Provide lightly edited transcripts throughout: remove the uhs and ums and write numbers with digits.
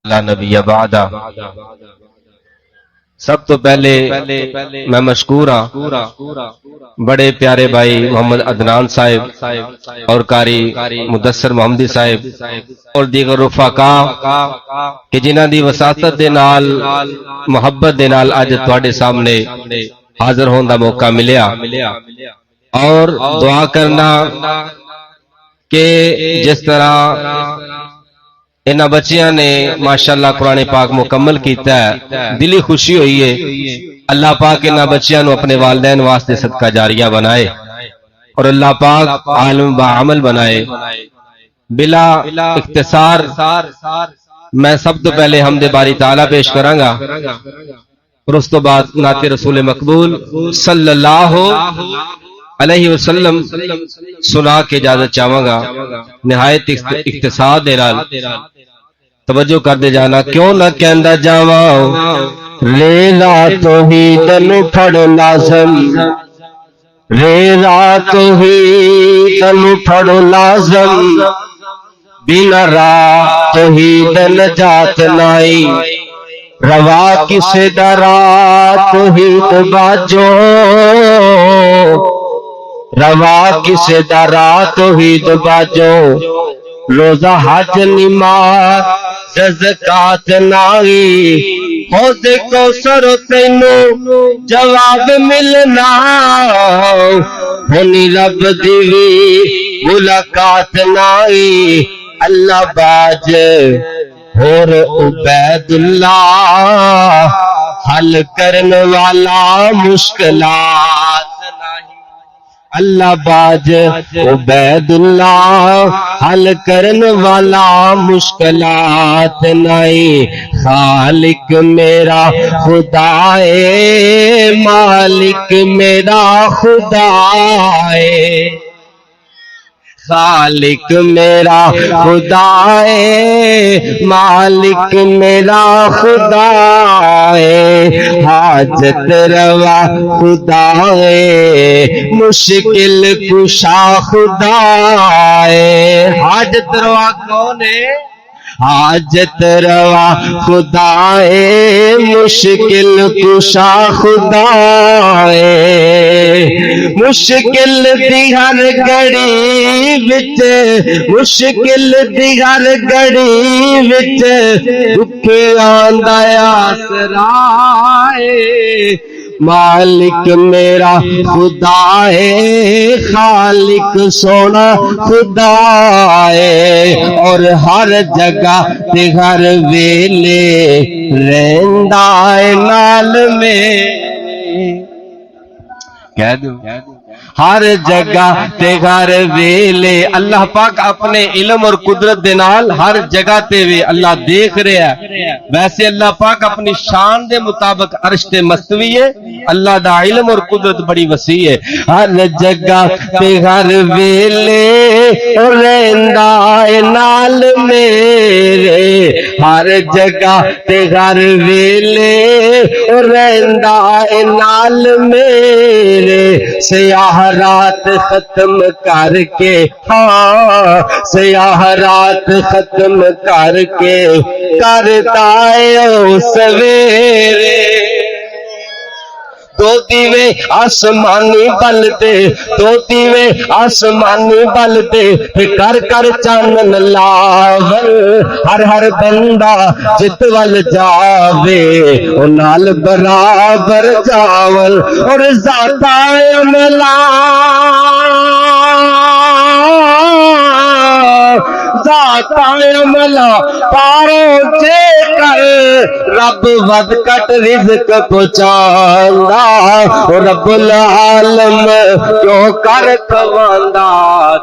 لا نبی بعد سب تو پہلے میں مشکور ہاں بڑے پیارے بھائی محمد عدنان صاحب اور قاری مدثر محمدی صاحب اور دیگر رفقا کہ جنہاں دی وساطت دے نال محبت دے نال اج تواڈے سامنے حاضر ہون دا موقع ملیا اور دعا کرنا کہ جس طرح انہاں بچیاں نے ماشاءاللہ قرآن پاک مکمل کیتا ہے دلی خوشی ہوئی ہے اللہ پاک انہاں بچیاں نو اپنے والدین واسطے صدقہ جاریہ بنائے اور اللہ پاک عالم بعمل بنائے بلا اختصار میں سب تو پہلے حمد باری تعالیٰ پیش کروں گا اور اس تو بعد نعت رسول مقبول صلی اللہ علیہ وسلم سنا کے اجازت چاہوں گا نہایت اختصار دے رہا توجہ کر دے جانا کیوں نہ کہندا جاواں ریلا توحید نو پھڑ لازم ریلا توحید نو پھڑ لازم بنا راہ توحید نجات نائی روا کسے دا راہ توحید باجو روا کسے دا راہ توحید باجو روزہ حج نماز زکات نائی خود کو سر تینو جواب ملنا ہونی رب دیوی ملاقات نائی اللہ باج اور عبید اللہ حل کرن والا مشکلات اللہ باج عبید اللہ حل کرن والا مشکلات نہیں خالق میرا خدا ہے مالک میرا خدا ہے خالق میرا خدا ہے مالک میرا خدا ہے حاجت روا خدا ہے مشکل کشا خدا ہے حاجت روا کون ہے حاجت روا خدا ہے مشکل کشا خدا ہے مشکل دی ہر گھڑی وچ مشکل دی ہر گھڑی وچ دکھ آندا آسرا ہے مالک میرا خدا ہے خالق سونا خدا ہے اور ہر جگہ تے ہر ویلے رہندا ہے نال میں کہہ دوں ہر جگہ تے ہر ویلے اللہ پاک اپنے علم اور قدرت دے نال ہر جگہ تے وے اللہ دیکھ رہا ہے ویسے اللہ پاک اپنی شان دے مطابق عرش تے مستوی ہے اللہ دا علم اور قدرت بڑی وسیع ہے ہر جگہ تے ہر ویلے رہندا اے نال میرے ہر جگہ تے ہر ویلے رہندا اے نال میرے سیاہ رات ختم کر کے ہاں سیاہ رات ختم کر کے کرتا ہے سویرے دو دیوے آسمانی بلتے دو دیوے آسمانی بلتے کر کر چانن لاول ہر ہر بندہ جت ول جاوے او نال برابر جاول اور ذاتہ عملہ ذاتہ عملہ پاروں چے کر رب ود کٹ رزق پہنچاندا رب العالم کیوں کر کھواندا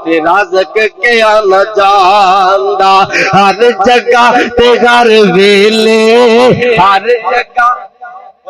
تے رزق کیا نہ جاندا ہر جگہ تے ہر ویلے ہر جگہ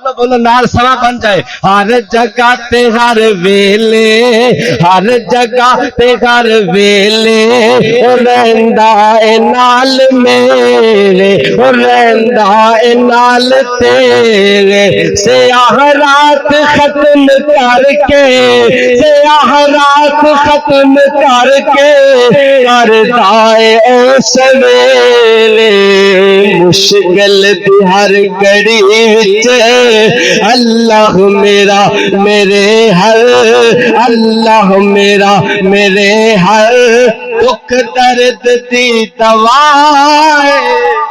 بولو نال سما بن جائے ہر جگہ تے ہر ویلے ہر جگہ تے ہر ویلے رہندا اے نال میرے رہندا اے نال تیرے سیاہ رات ختم کر کے سیاہ رات ختم کر کے کردا اے اس ویلے مشکل دی ہر گھڑی وچ اللہ میرا میرے ہر اللہ میرا میرے ہر دکھ درد دی دوا ہے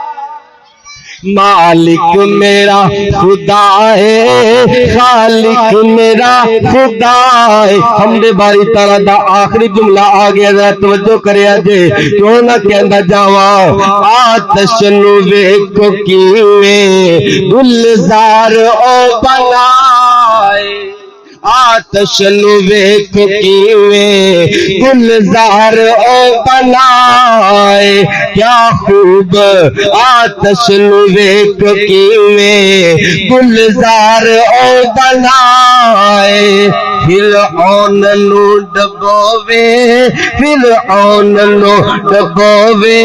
مالک میرا خدا ہے خالق میرا خدا ہے حمد باری تعالیٰ دا آخری جملہ آ گیا ذرا توجہ کریا جے کیوں نہ کہندا جاواں آتش نو ویکھو کیویں گلزار او بنائے آتش نو ویکھو کیویں گلزار او بنائے کیا خوب آتش نو ویکھو کیویں گلزار او بنائے فرعون نو ڈبووے فرعون نو ڈبووے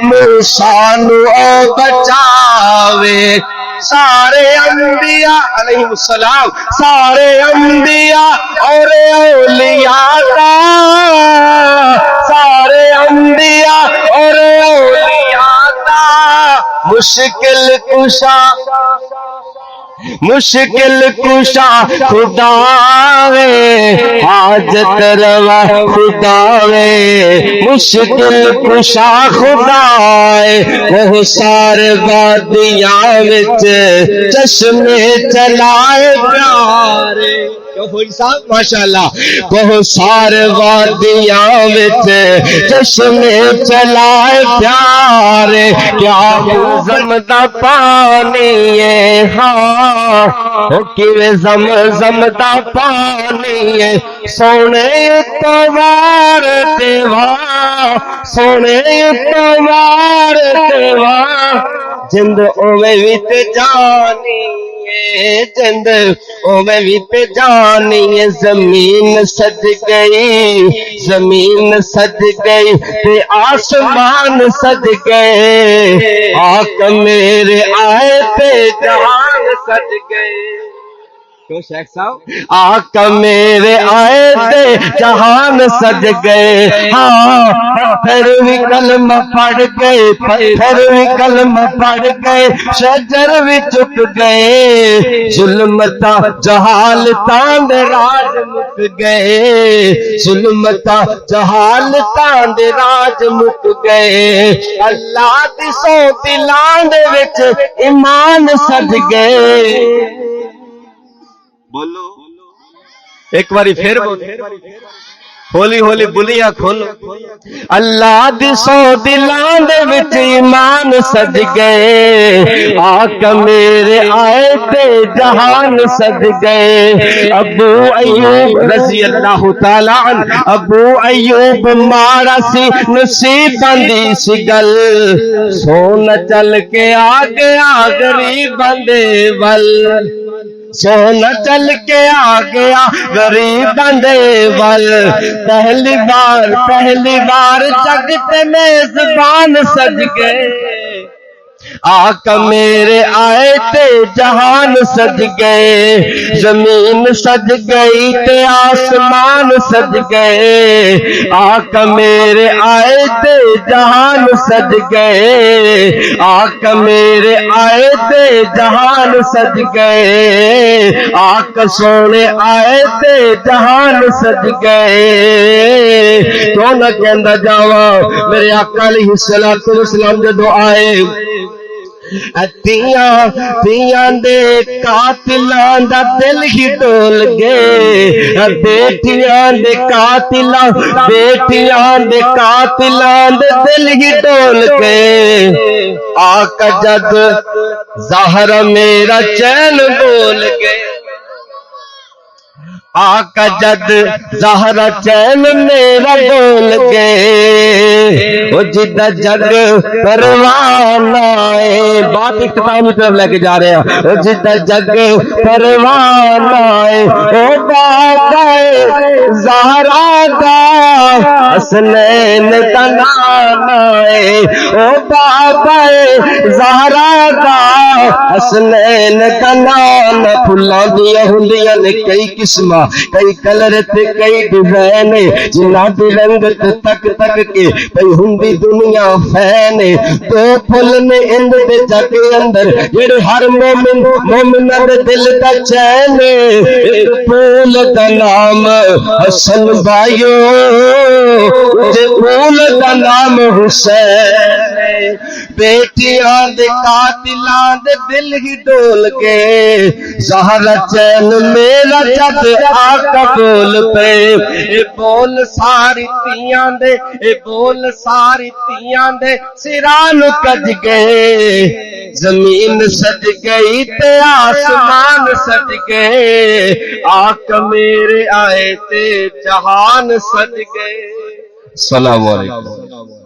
موسیٰ نو او بچاوے سارے انبیاء علیہ السلام سارے انبیاء اور اولیاء کا سارے انبیاء اور اولیاء کا مشکل کشا خدا وے حاجت روا خدا وے مشکل کشا خدا ہے وہ سارے وادیاں وچ چشمے چلائے پیارے صاحب ماشاءاللہ بہت سارے وادیاں وچ چشمے چلائے پیارے کیا زمدا پانی ہے ہاں کیویں زم دا پانی ہے سونے اتوار دیوا سونے اتوار دیوا جند اوے وی تے جانی جند اوے وی تے جانی زمین سج گئی زمین سج گئی تے آسمان سج گئے آق میرے آئے تے جہان سج گئے کیوں شیخ صاحب آقا میرے آئے تے جہان سج گئے ہاں پھر بھی کلمہ پڑھ گئے پھر بھی کلمہ پڑھ گئے شجر بھی چک گئے ظلمتا جہالتاں دے راج مک گئے ظلمتا جہالتاں دے راج مک گئے اللہ دی سو دلاں دے وچ ایمان سج گئے بولو ایک باری پھر ہولی ہولی بلیاں کھولو اللہ دی سو دلاں دے وچ ایمان سج گئے آقا میرے آئے تے جہان سج گئے ابو ایوب رضی اللہ تعالیٰ عنہ ابو ایوب مارا سی نصیب بندی سی گل سونا چل کے آ گیا غریب بندے ول سونا چل کے آ گیا غریب بندے ول پہلی بار جگ تے میزبان سج گئے آقا میرے آئے تے جہان سج گئے زمین سج گئی تے آسمان سج گئے آقا میرے آئے تے جہان سج گئے آقا میرے آئے تے جہان سج گئے آقا سونے آئے تے جہان سج گئے تو نہ کہندا جاواں میرے آقا علیہ السلام جدو آئے تیاں دے قاتلاں دا دل ہی ڈول گئے بیٹیاں دے قاتلاں دے دل ہی ڈول گئے آقا جد زہرا میرا چین بول گئے آقا جد زہرا چین میرا ڈول گئے وہ جدہ جگ پروان آئے بات اختتامی طرف لے کے جا رہے ہیں وہ جدہ جگ پروان آئے او بابا زہرا دا حسنین کا نام آئے او بابا زہرا دا حسنین کا نام پھلاں دیا ہندیاں نے کئی قسمہ کئی کلر تے کئی ڈیزائن جنہ دی رنگت تک تک کے بھئی ہندی دنیا فین تو پھل نے اند دے جگ اندر جڑے ہر مومن دے دل دا چین پھول دا نام حسن بھائیو پھول دا نام حسین بیٹیاں دے قاتلاں دے دل ہی ڈول کے زہرا چین میرا جد آقا بول پے اے بول ساری تیاں دے اے بول ساری تیاں دے سران کج گئے زمین سج گئی تے آسمان سج گئے آقا میرے آئے تے جہان سج گئے السلام علیکم